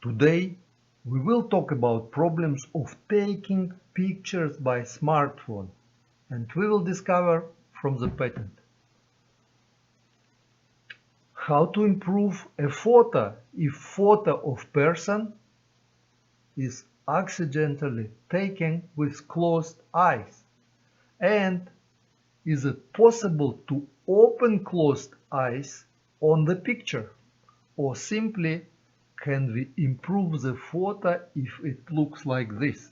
Today we will talk about problems of taking pictures by smartphone, and we will discover from the patent how to improve a photo if photo of person is accidentally taken with closed eyes, and is it possible to open closed eyes on the picture, or simply can we improve the photo if it looks like this?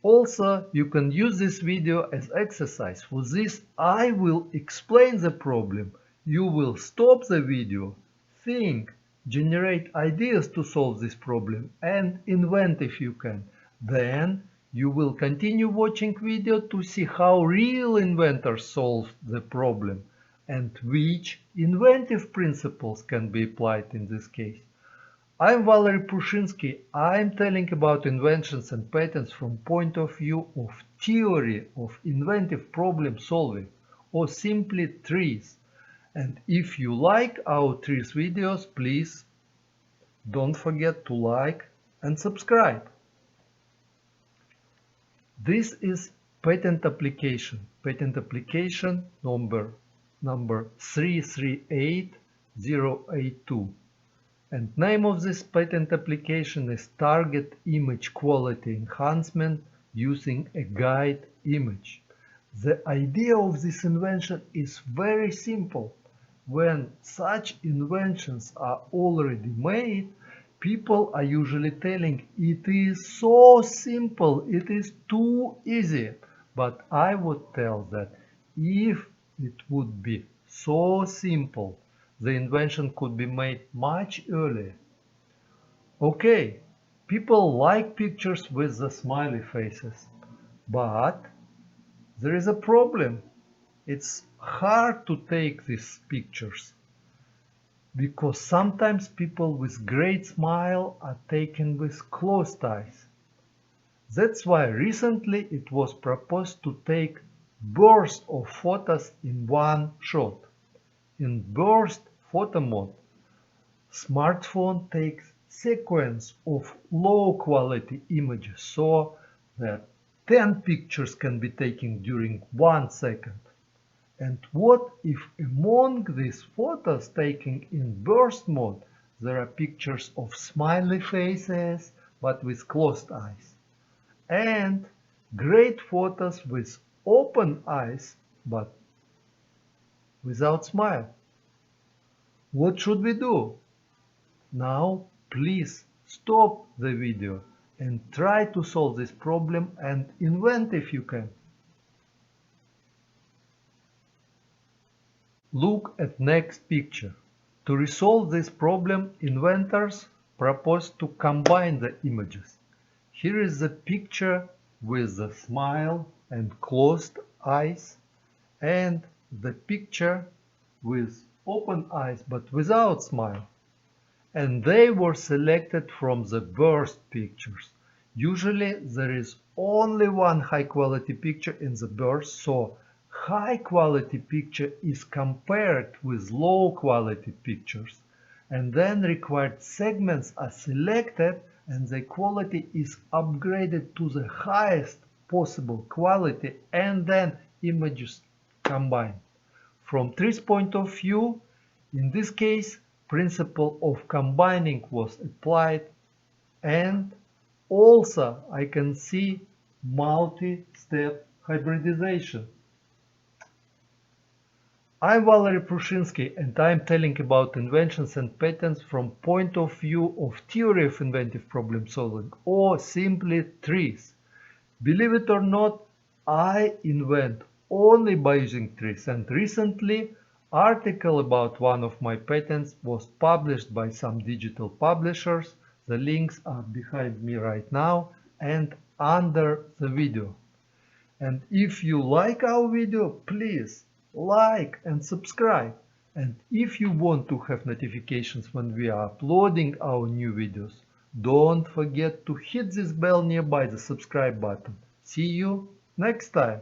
Also, you can use this video as exercise. For this, I will explain the problem. You will stop the video, think, generate ideas to solve this problem, and invent if you can. Then you will continue watching video to see how real inventors solve the problem and which inventive principles can be applied in this case. I'm Valeriy Prushinskiy. I'm telling about inventions and patents from point of view of theory of inventive problem solving, or simply TRIZ. And if you like our TRIZ videos, please don't forget to like and subscribe. This is patent application number 338082. And name of this patent application is Target Image Quality Enhancement using a guide image. The idea of this invention is very simple. When such inventions are already made, people are usually telling it is so simple, it is too easy. But I would tell that if it would be so simple, the invention could be made much earlier. Okay, people like pictures with the smiley faces, but there is a problem. It's hard to take these pictures because sometimes people with great smile are taken with closed eyes. That's why recently it was proposed to take burst of photos in one shot. In burst photo mode, smartphone takes sequence of low quality images so that 10 pictures can be taken during 1 second. And what if among these photos taken in burst mode there are pictures of smiley faces but with closed eyes, and great photos with open eyes but without smile? What should we do? Now please stop the video and try to solve this problem and invent if you can. Look at next picture. To resolve this problem, inventors propose to combine the images. Here is the picture with the smile and closed eyes, and the picture with open eyes but without smile. And they were selected from the burst pictures. Usually there is only one high quality picture in the burst, so high quality picture is compared with low quality pictures, and then required segments are selected and the quality is upgraded to the highest possible quality, and then images combined. From TRIZ point of view, in this case, principle of combining was applied, and also I can see multi-step hybridization. I'm Valeriy Prushinskiy, and I'm telling about inventions and patents from point of view of theory of inventive problem solving, or simply TRIZ. Believe it or not, I invent only by using TRIZ, and recently article about one of my patents was published by some digital publishers. The links are behind me right now and under the video. And if you like our video, please like and subscribe. And if you want to have notifications when we are uploading our new videos, don't forget to hit this bell nearby the subscribe button. See you next time.